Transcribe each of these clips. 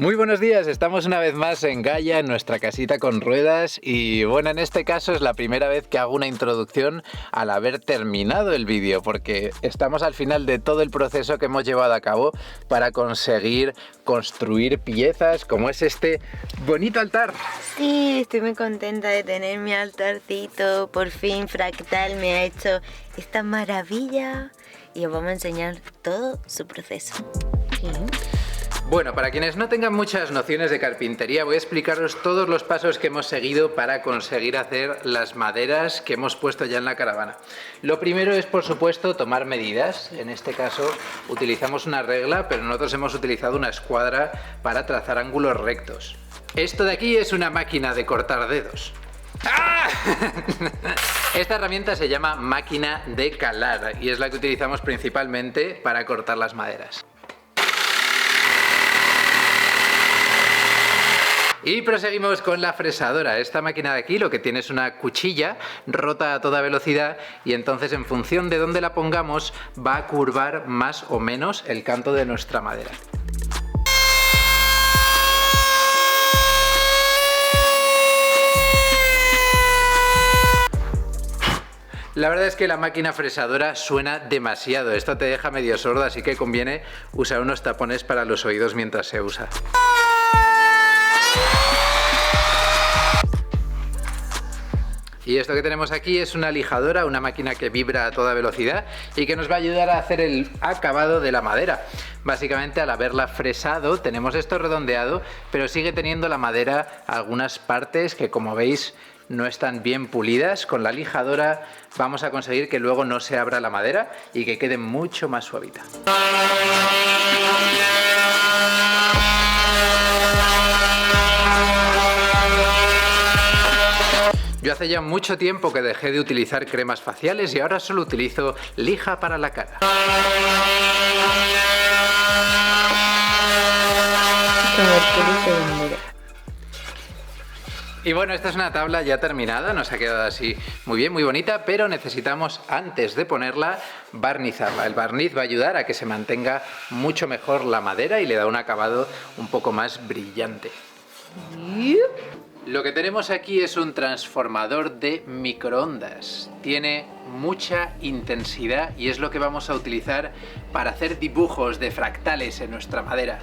Muy buenos días, estamos una vez más en Gaia, en nuestra casita con ruedas y bueno, en este caso es la primera vez que hago una introducción al haber terminado el vídeo porque estamos al final de todo el proceso que hemos llevado a cabo para conseguir construir piezas como es este bonito altar. Sí, estoy muy contenta de tener mi altarcito, por fin Fractal me ha hecho esta maravilla y os vamos a enseñar todo su proceso. Sí. Bueno, para quienes no tengan muchas nociones de carpintería, voy a explicaros todos los pasos que hemos seguido para conseguir hacer las maderas que hemos puesto ya en la caravana. Lo primero es, por supuesto, tomar medidas. En este caso utilizamos una regla, pero nosotros hemos utilizado una escuadra para trazar ángulos rectos. Esto de aquí es una máquina de cortar dedos. ¡Ah! Esta herramienta se llama máquina de calar y es la que utilizamos principalmente para cortar las maderas. Y proseguimos con la fresadora. Esta máquina de aquí lo que tiene es una cuchilla rota a toda velocidad y entonces en función de dónde la pongamos va a curvar más o menos el canto de nuestra madera. La verdad es que la máquina fresadora suena demasiado, esto te deja medio sordo, así que conviene usar unos tapones para los oídos mientras se usa. Y esto que tenemos aquí es una lijadora, una máquina que vibra a toda velocidad y que nos va a ayudar a hacer el acabado de la madera. Básicamente al haberla fresado tenemos esto redondeado, pero sigue teniendo la madera algunas partes que, como veis, no están bien pulidas. Con la lijadora vamos a conseguir que luego no se abra la madera y que quede mucho más suavita. Yo hace ya mucho tiempo que dejé de utilizar cremas faciales y ahora solo utilizo lija para la cara. Y bueno, esta es una tabla ya terminada, nos ha quedado así muy bien, muy bonita, pero necesitamos, antes de ponerla, barnizarla. El barniz va a ayudar a que se mantenga mucho mejor la madera y le da un acabado un poco más brillante. Lo que tenemos aquí es un transformador de microondas. Tiene mucha intensidad y es lo que vamos a utilizar para hacer dibujos de fractales en nuestra madera.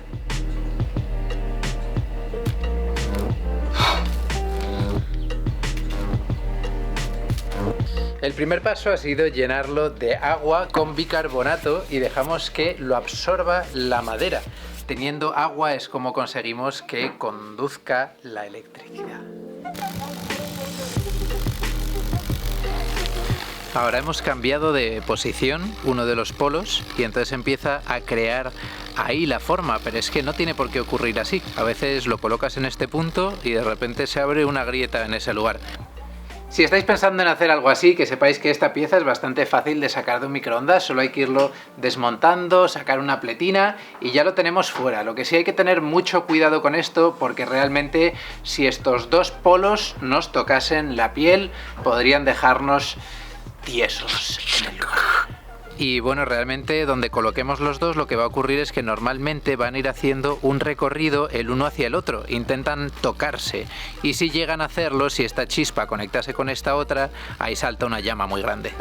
El primer paso ha sido llenarlo de agua con bicarbonato y dejamos que lo absorba la madera. Teniendo agua es como conseguimos que conduzca la electricidad. Ahora hemos cambiado de posición uno de los polos y entonces empieza a crear ahí la forma, pero es que no tiene por qué ocurrir así. A veces lo colocas en este punto y de repente se abre una grieta en ese lugar. Si estáis pensando en hacer algo así, que sepáis que esta pieza es bastante fácil de sacar de un microondas, solo hay que irlo desmontando, sacar una pletina y ya lo tenemos fuera. Lo que sí hay que tener mucho cuidado con esto porque realmente si estos dos polos nos tocasen la piel podrían dejarnos tiesos en el lugar. Y bueno, realmente donde coloquemos los dos lo que va a ocurrir es que normalmente van a ir haciendo un recorrido el uno hacia el otro, intentan tocarse y si llegan a hacerlo, si esta chispa conectase con esta otra, ahí salta una llama muy grande.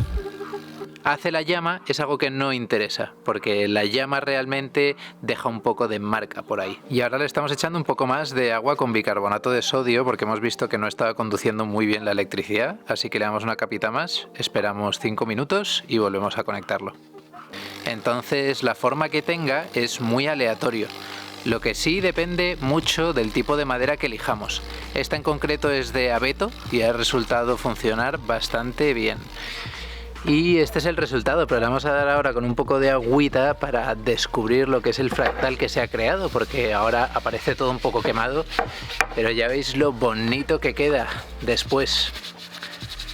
Hace la llama es algo que no interesa, porque la llama realmente deja un poco de marca por ahí. Y ahora le estamos echando un poco más de agua con bicarbonato de sodio porque hemos visto que no estaba conduciendo muy bien la electricidad, así que le damos una capita más, esperamos 5 minutos y volvemos a conectarlo. Entonces la forma que tenga es muy aleatorio. Lo que sí depende mucho del tipo de madera que elijamos. Esta en concreto es de abeto y ha resultado funcionar bastante bien. Y este es el resultado, pero le vamos a dar ahora con un poco de agüita para descubrir lo que es el fractal que se ha creado, porque ahora aparece todo un poco quemado, pero ya veis lo bonito que queda después.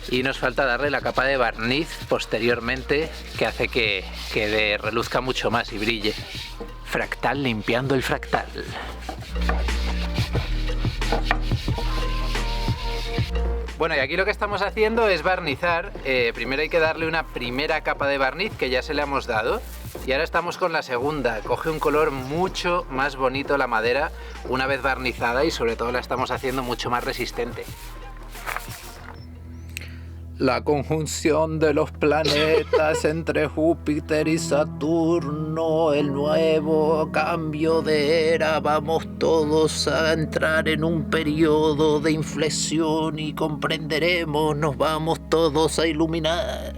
Y nos falta darle la capa de barniz posteriormente, que hace que reluzca mucho más y brille. Fractal limpiando el fractal. Bueno, y aquí lo que estamos haciendo es barnizar. Primero hay que darle una primera capa de barniz que ya se le hemos dado Y ahora estamos con la segunda. Coge un color mucho más bonito la madera una vez barnizada y sobre todo la estamos haciendo mucho más resistente. La conjunción de los planetas entre Júpiter y Saturno, el nuevo cambio de era, vamos todos a entrar en un periodo de inflexión y comprenderemos, nos vamos todos a iluminar.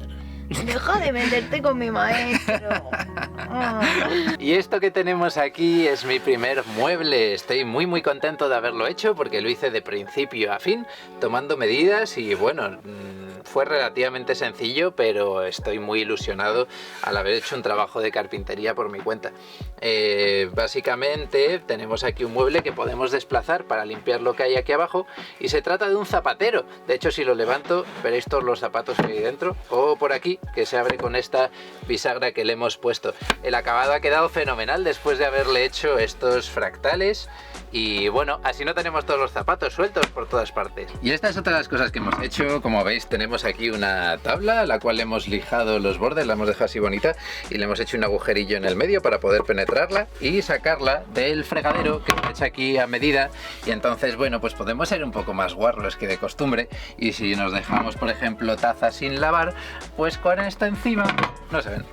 Deja de meterte con mi maestro. Y esto que tenemos aquí es mi primer mueble. Estoy muy contento de haberlo hecho porque lo hice de principio a fin, tomando medidas y bueno, fue relativamente sencillo, pero estoy muy ilusionado al haber hecho un trabajo de carpintería por mi cuenta. Básicamente tenemos aquí un mueble que podemos desplazar para limpiar lo que hay aquí abajo y se trata de un zapatero. De hecho, si lo levanto veréis todos los zapatos que hay dentro, o por aquí, que se abre con esta bisagra que le hemos puesto. El acabado ha quedado fenomenal después de haberle hecho estos fractales y bueno, así no tenemos todos los zapatos sueltos por todas partes. Y esta es otra de las cosas que hemos hecho. Como veis, tenemos aquí una tabla a la cual le hemos lijado los bordes, la hemos dejado así bonita y le hemos hecho un agujerillo en el medio para poder penetrarla y sacarla del fregadero que está hecha aquí a medida. Y entonces, bueno, pues podemos ser un poco más guarros que de costumbre, y si nos dejamos, por ejemplo, tazas sin lavar, pues con esto encima no se ven.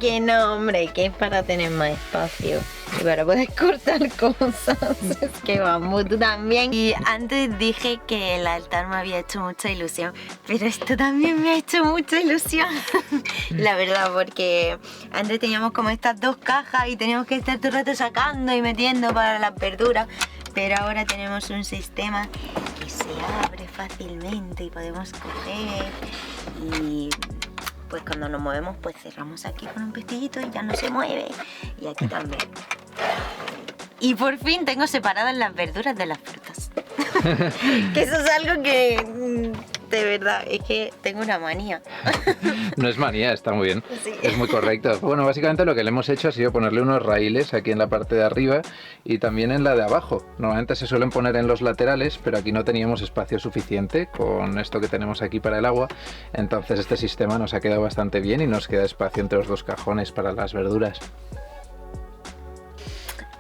Que no, hombre, que es para tener más espacio y para poder cortar cosas. Es que vamos, tú también. Y antes dije que el altar me había hecho mucha ilusión, pero esto también me ha hecho mucha ilusión. La verdad, porque antes teníamos como estas dos cajas y teníamos que estar todo el rato sacando y metiendo para las verduras. Pero ahora tenemos un sistema que se abre fácilmente y podemos coger y pues cuando nos movemos pues cerramos aquí con un pestillito y ya no se mueve, y aquí también. Y por fin tengo separadas las verduras de las frutas. Que eso es algo que de verdad es que tengo una manía. No es manía, está muy bien. Sí. Es muy correcto. Bueno, básicamente lo que le hemos hecho ha sido ponerle unos raíles aquí en la parte de arriba y también en la de abajo. Normalmente se suelen poner en los laterales, pero aquí no teníamos espacio suficiente con esto que tenemos aquí para el agua. Entonces este sistema nos ha quedado bastante bien y nos queda espacio entre los dos cajones para las verduras.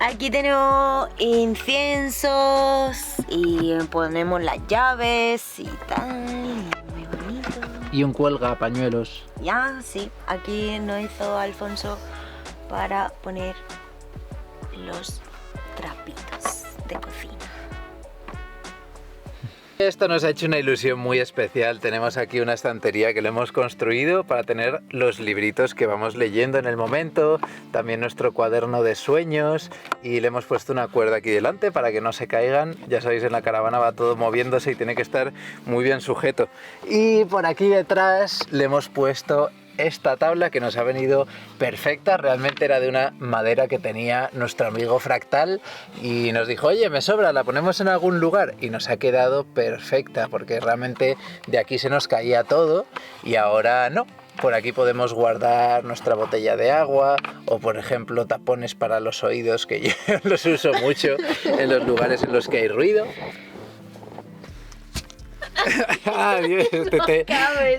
Aquí tenemos inciensos y ponemos las llaves y tal, muy bonito. Y un cuelga pañuelos. Ya, sí, aquí nos hizo Alfonso para poner los trapitos de cocina. Esto nos ha hecho una ilusión muy especial. Tenemos aquí una estantería que le hemos construido para tener los libritos que vamos leyendo en el momento, también nuestro cuaderno de sueños, y le hemos puesto una cuerda aquí delante para que no se caigan. Ya sabéis, en la caravana va todo moviéndose y tiene que estar muy bien sujeto. Y por aquí detrás le hemos puesto esta tabla que nos ha venido perfecta. Realmente era de una madera que tenía nuestro amigo Fractal y nos dijo: oye, me sobra, la ponemos en algún lugar, y nos ha quedado perfecta porque realmente de aquí se nos caía todo y ahora no. Por aquí podemos guardar nuestra botella de agua o, por ejemplo, tapones para los oídos, que yo los uso mucho en los lugares en los que hay ruido. Dios,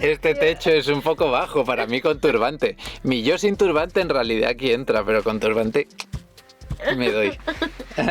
este techo es un poco bajo para mí con turbante. Mi yo sin turbante en realidad aquí entra, pero con turbante me doy.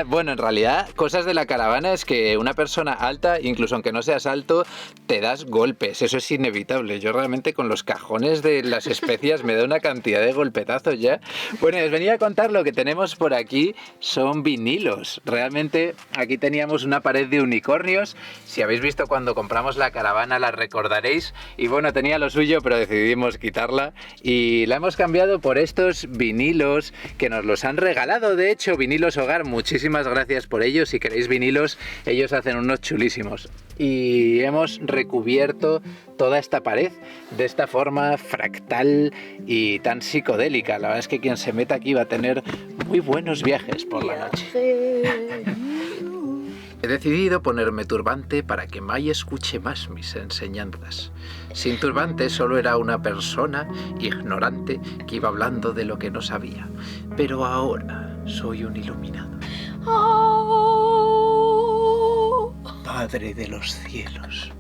Bueno, en realidad, cosas de la caravana es que una persona alta, incluso aunque no seas alto, te das golpes. Eso es inevitable. Yo realmente con los cajones de las especias me da una cantidad de golpetazos ya. Bueno, os venía a contar lo que tenemos por aquí. Son vinilos. Realmente aquí teníamos una pared de unicornios. Si habéis visto cuando compramos la caravana la recordaréis. Y bueno, tenía lo suyo, pero decidimos quitarla. Y la hemos cambiado por estos vinilos que nos los han regalado. De hecho, Vinilos Hogar, muchísimas gracias por ellos. Si queréis vinilos, ellos hacen unos chulísimos. Y hemos recubierto toda esta pared de esta forma fractal y tan psicodélica. La verdad es que quien se meta aquí va a tener muy buenos viajes por la noche. He decidido ponerme turbante para que Mai escuche más mis enseñanzas. Sin turbante solo era una persona ignorante que iba hablando de lo que no sabía. Pero ahora soy un iluminado. Padre de los cielos,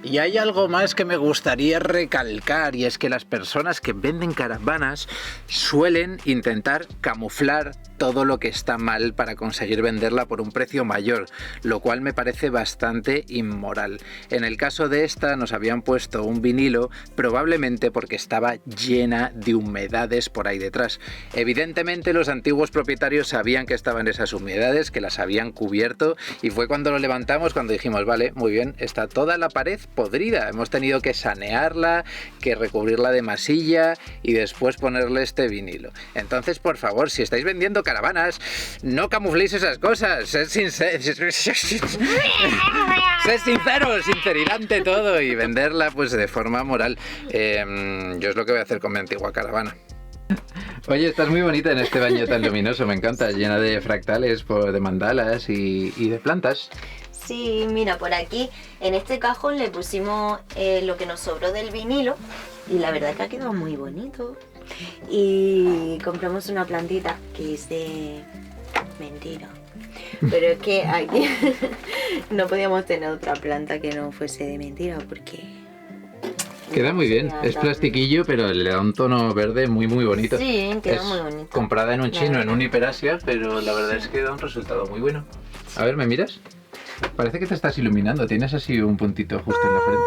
Y hay algo más que me gustaría recalcar, y es que las personas que venden caravanas suelen intentar camuflar todo lo que está mal para conseguir venderla por un precio mayor, lo cual me parece bastante inmoral. En el caso de esta nos habían puesto un vinilo, probablemente porque estaba llena de humedades por ahí detrás. Evidentemente los antiguos propietarios sabían que estaban esas humedades, que las habían cubierto, y fue cuando lo levantamos cuando dijimos, vale, muy bien, está toda la pared podrida, hemos tenido que sanearla, que recubrirla de masilla y después ponerle este vinilo. Entonces, por favor, si estáis vendiendo caravanas, no camufléis esas cosas, sed sinceros, sinceridad ante todo, y venderla pues de forma moral. Yo es lo que voy a hacer con mi antigua caravana. Oye, estás muy bonita en este baño tan luminoso, me encanta, llena de fractales, de mandalas y de plantas. Sí, mira, por aquí en este cajón le pusimos lo que nos sobró del vinilo y la verdad que ha quedado muy bonito. Y compramos una plantita que es de mentira, pero es que aquí no podíamos tener otra planta que no fuese de mentira porque... Queda muy bien, es plastiquillo, pero le da un tono verde muy bonito. Sí, queda muy bonito. Comprada en un chino, en un Hiperasia, pero la verdad es que da un resultado muy bueno. A ver, ¿me miras? Parece que te estás iluminando, tienes así un puntito justo en la frente.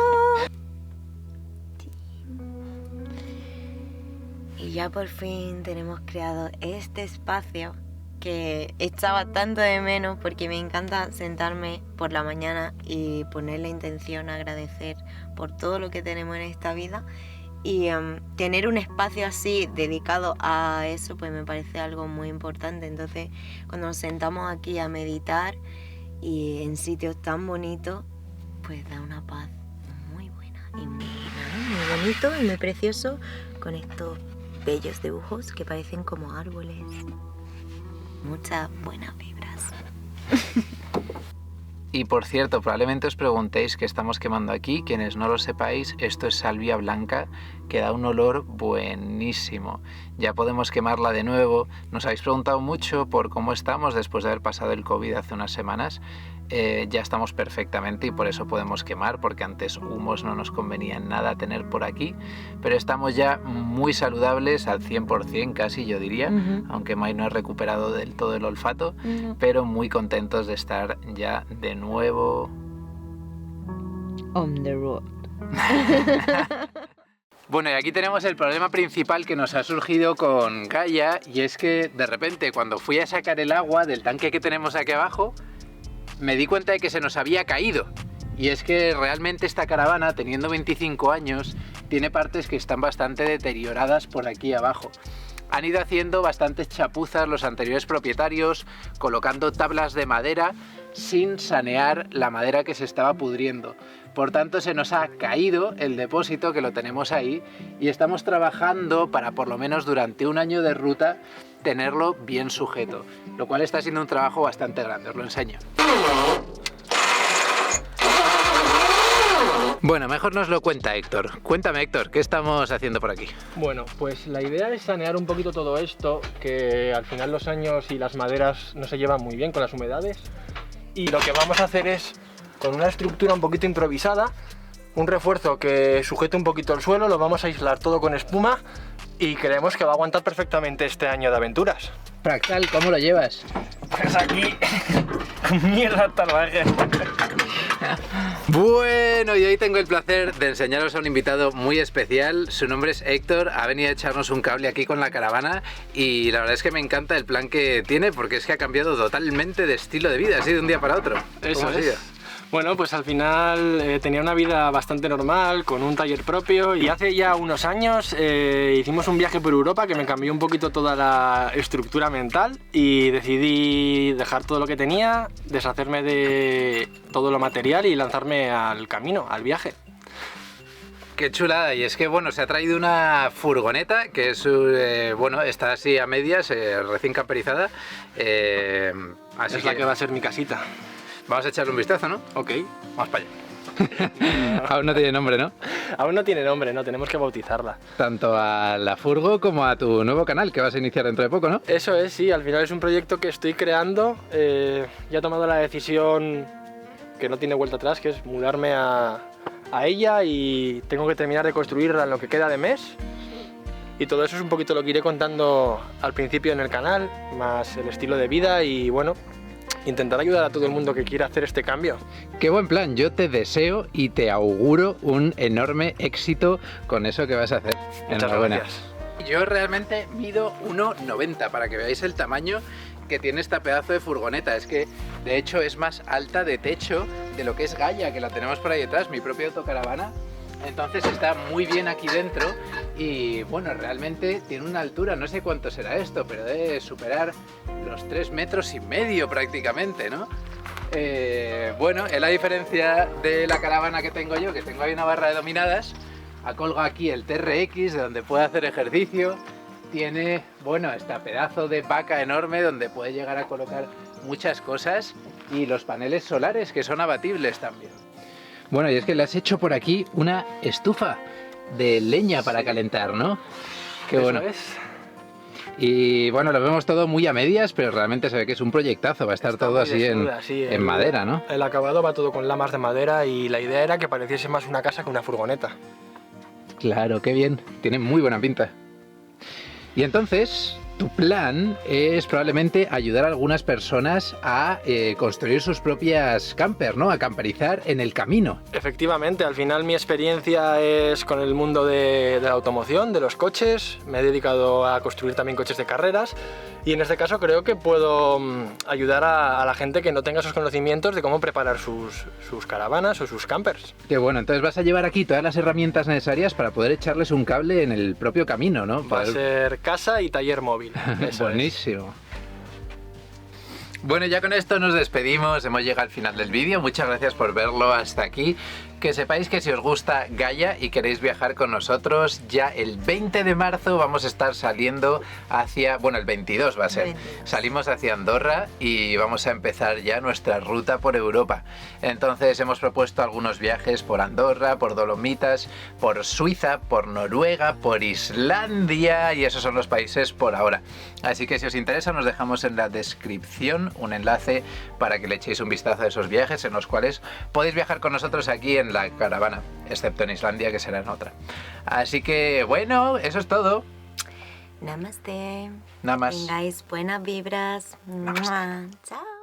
Y ya por fin tenemos creado este espacio que echaba tanto de menos porque me encanta sentarme por la mañana y poner la intención, agradecer por todo lo que tenemos en esta vida, y tener un espacio así dedicado a eso pues me parece algo muy importante. Entonces cuando nos sentamos aquí a meditar y en sitios tan bonitos pues da una paz muy buena y muy bonito y muy precioso, con estos bellos dibujos que parecen como árboles. Muchas buenas vibras. Y por cierto, probablemente os preguntéis qué estamos quemando aquí. Quienes no lo sepáis, esto es salvia blanca, que da un olor buenísimo. Ya podemos quemarla de nuevo. Nos habéis preguntado mucho por cómo estamos después de haber pasado el COVID hace unas semanas. Ya estamos perfectamente y por eso podemos quemar, porque antes humos no nos convenía en nada tener por aquí, pero estamos ya muy saludables al 100% casi, yo diría, aunque Mai no ha recuperado del todo el olfato, pero muy contentos de estar ya de nuevo on the road. Bueno, y aquí tenemos el problema principal que nos ha surgido con Gaia, y es que de repente cuando fui a sacar el agua del tanque que tenemos aquí abajo, me di cuenta de que se nos había caído. Y es que realmente esta caravana, teniendo 25 años, tiene partes que están bastante deterioradas por aquí abajo. Han ido haciendo bastantes chapuzas los anteriores propietarios, colocando tablas de madera sin sanear la madera que se estaba pudriendo. Por tanto, se nos ha caído el depósito, que lo tenemos ahí, y estamos trabajando para, por lo menos durante un año de ruta, tenerlo bien sujeto, lo cual está siendo un trabajo bastante grande, os lo enseño. Bueno, mejor nos lo cuenta Héctor. Cuéntame, Héctor, ¿qué estamos haciendo por aquí? Bueno, pues la idea es sanear un poquito todo esto, que al final los años y las maderas no se llevan muy bien con las humedades, y lo que vamos a hacer es, con una estructura un poquito improvisada, un refuerzo que sujete un poquito el suelo, lo vamos a aislar todo con espuma y creemos que va a aguantar perfectamente este año de aventuras. Fractal, ¿cómo lo llevas? Pues aquí, mierda salvaje. Bueno, y hoy tengo el placer de enseñaros a un invitado muy especial. Su nombre es Héctor, ha venido a echarnos un cable aquí con la caravana y la verdad es que me encanta el plan que tiene, porque es que ha cambiado totalmente de estilo de vida, así de un día para otro. Eso es. Bueno, pues al final tenía una vida bastante normal, con un taller propio, y hace ya unos años hicimos un viaje por Europa que me cambió un poquito toda la estructura mental y decidí dejar todo lo que tenía, deshacerme de todo lo material y lanzarme al camino, al viaje. Qué chulada, y es que bueno, se ha traído una furgoneta que es, bueno, está así a medias, recién camperizada. Así es la que va a ser mi casita. Vamos a echarle un vistazo, ¿no? Ok. Vamos para allá. Aún no tiene nombre, ¿no? Aún no tiene nombre, no, tenemos que bautizarla. Tanto a la furgo como a tu nuevo canal que vas a iniciar dentro de poco, ¿no? Eso es, sí, al final es un proyecto que estoy creando. Ya he tomado la decisión que no tiene vuelta atrás, que es mudarme a a ella y tengo que terminar de construirla en lo que queda de mes. Y todo eso es un poquito lo que iré contando al principio en el canal, más el estilo de vida y bueno, intentar ayudar a todo el mundo que quiera hacer este cambio. Qué buen plan, yo te deseo y te auguro un enorme éxito con eso que vas a hacer. Muchas Enhorabuena. gracias. Yo realmente mido 1,90 para que veáis el tamaño que tiene esta pedazo de furgoneta. Es que de hecho es más alta de techo de lo que es Gaia, que la tenemos por ahí detrás, mi propia autocaravana. Entonces está muy bien aquí dentro y bueno, realmente tiene una altura, no sé cuánto será esto, pero debe superar los 3,5 metros prácticamente, ¿no? Bueno, es la diferencia de la caravana que tengo yo, que tengo ahí una barra de dominadas, colgo aquí el TRX de donde puedo hacer ejercicio, tiene, bueno, este pedazo de vaca enorme donde puede llegar a colocar muchas cosas y los paneles solares que son abatibles también. Bueno, y es que le has hecho por aquí una estufa de leña para calentar, ¿no? Qué Eso bueno. es. Y bueno, lo vemos todo muy a medias, pero realmente se ve que es un proyectazo, va a estar todo muy así desnuda, sí, en madera, ¿no? El acabado va todo con lamas de madera y la idea era que pareciese más una casa que una furgoneta. Claro, qué bien, tiene muy buena pinta. Y entonces, tu plan es probablemente ayudar a algunas personas a construir sus propias campers, ¿no? A camperizar en el camino. Efectivamente, al final mi experiencia es con el mundo de la automoción, de los coches. Me he dedicado a construir también coches de carreras y en este caso creo que puedo ayudar a la gente que no tenga esos conocimientos de cómo preparar sus caravanas o sus campers. Qué bueno, entonces vas a llevar aquí todas las herramientas necesarias para poder echarles un cable en el propio camino, ¿no? Va a ser casa y taller móvil. Eso Buenísimo. Bueno, ya con esto nos despedimos, hemos llegado al final del vídeo, muchas gracias por verlo hasta aquí. Que sepáis que si os gusta Gaia y queréis viajar con nosotros, ya el 20 de marzo vamos a estar saliendo hacia, bueno, el 22 va a ser, 22. Salimos hacia Andorra y vamos a empezar ya nuestra ruta por Europa. Entonces hemos propuesto algunos viajes por Andorra, por Dolomitas, por Suiza, por Noruega, por Islandia y esos son los países por ahora. Así que si os interesa nos dejamos en la descripción un enlace para que le echéis un vistazo a esos viajes en los cuales podéis viajar con nosotros aquí en la caravana, excepto en Islandia que será en otra. Así que bueno, eso es todo. Namaste. Nada más. Tengáis buenas vibras. Namaste. Chao.